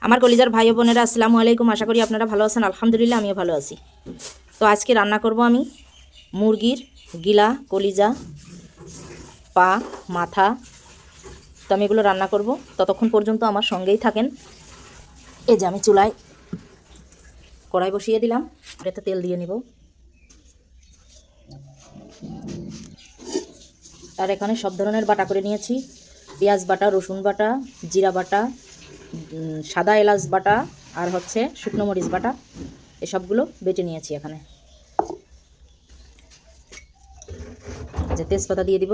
আমার কলিজার ভাই বোনেরা আসসালামু আলাইকুম। আশা করি আপনারা ভালো আছেন। আলহামদুলিল্লাহ আমিও ভালো আছি। তো আজকে রান্না করব আমি মুরগির গিলা, কলিজা, পা, মাথা। তো আমি এগুলো রান্না করব, ততক্ষণ পর্যন্ত আমার সঙ্গেই থাকেন। এই যে আমি চুলায় কড়াই বসিয়ে দিলাম, এটাতে তেল দিয়ে নিব। আর এখানে সব ধরনের বাটা করে নিয়েছি, পেঁয়াজ বাটা, রসুন বাটা, জিরা বাটা, সাদা এলাচ বাটা, আর হচ্ছে শুকনো মরিচ বাটা, এসবগুলো বেটে নিয়েছি এখানে। যে তেজপাতা দিয়ে দিব,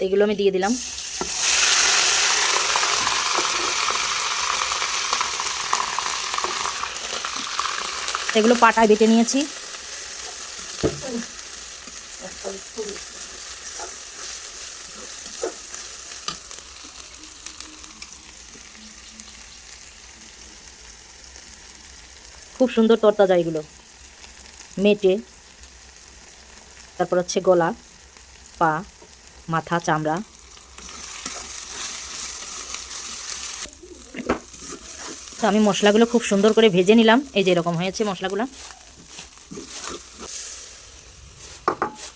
এগুলো আমি দিয়ে দিলাম। এগুলো পাটায় বেটে নিয়েছি। খুব সুন্দর তরতাজা এগুলো, মেটে। তারপর হচ্ছে গলা, পা, মাথা, চামড়া। তো আমি মশলাগুলো খুব সুন্দর করে ভেজে নিলাম। এই যে এরকম হয়েছে মশলাগুলো।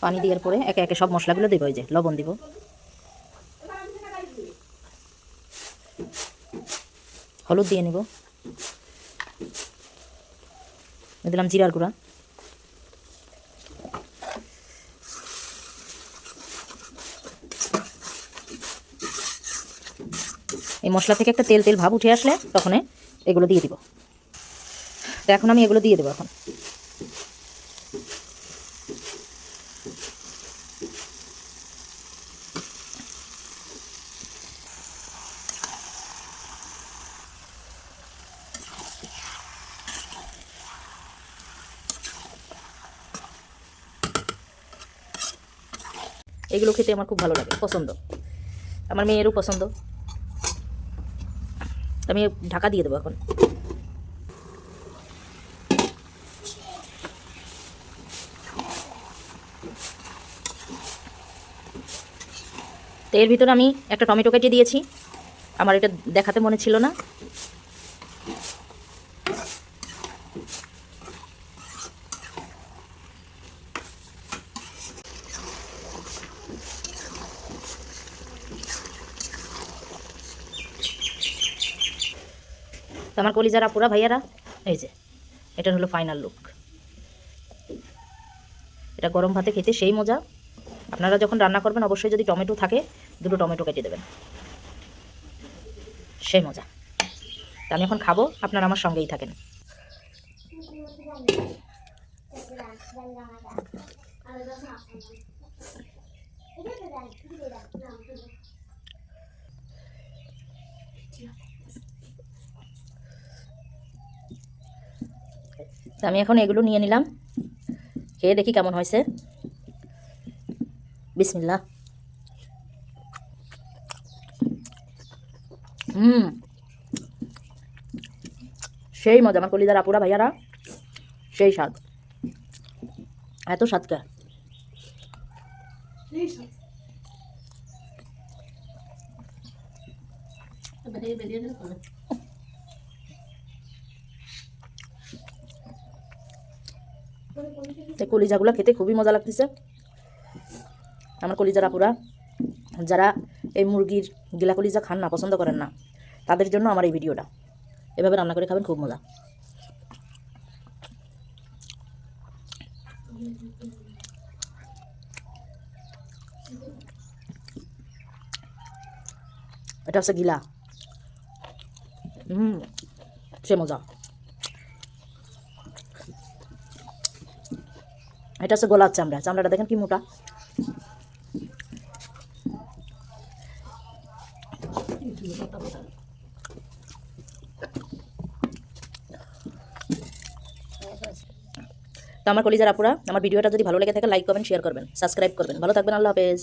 পানি দেওয়ার পরে একে একে সব মশলাগুলো দেবো। এই যে লবণ দিব, হলুদ দিয়ে নেব, দিলাম জিরার গুঁড়া, এই মশলা থেকে একটা তেল তেল ভাব উঠে আসলে তখন এগুলো দিয়ে দিব। তো এখন আমি এগুলো দিয়ে দেবো। এখন এগুলো খেতে আমার খুব ভালো লাগে, পছন্দ, আমার মেয়েরও পছন্দ। আমি ঢাকা দিয়ে দেবো এখন। তো এর ভিতরে আমি একটা টমেটো কেটে দিয়েছি, আমার এটা দেখাতে মনে ছিল না। তো আমার কলিজারা পুরা ভাইয়ারা, এই যে এটা হলো ফাইনাল লুক। এটা গরম ভাতে খেতে সেই মজা। আপনারা যখন রান্না করবেন অবশ্যই যদি টমেটো থাকে, দুটো টমেটো কেটে দেবেন, সেই মজা। তা আমি এখন খাবো, আপনারা আমার সঙ্গেই থাকেন। তা আমি এখন এগুলো নিয়ে নিলাম, খেয়ে দেখি কেমন হয়েছে। বিসমিল্লাহ। সেই মজা আমার কলিজার আপুরা ভাইয়ারা, সেই স্বাদ, এত স্বাদটা। কলিজাগুলো খেতে খুবই মজা লাগতেছে। আমার কলিজার আপুরা যারা এই মুরগির গিলা কলিজা খান না, পছন্দ করেন না, তাদের জন্য আমার এই ভিডিওটা। এভাবে রান্না করে খাবেন, খুব মজা। এটা হচ্ছে গিলা, সে মজা। এটা হচ্ছে গলার চামড়া, চামড়াটা দেখেন কি মোটা। তো আমার কলিজার আপুরা, আমার ভিডিওটা যদি ভালো লেগে থাকে লাইক করবেন, শেয়ার করবেন, সাবস্ক্রাইব করবেন। ভালো থাকবেন, আল্লাহ হাফেজ।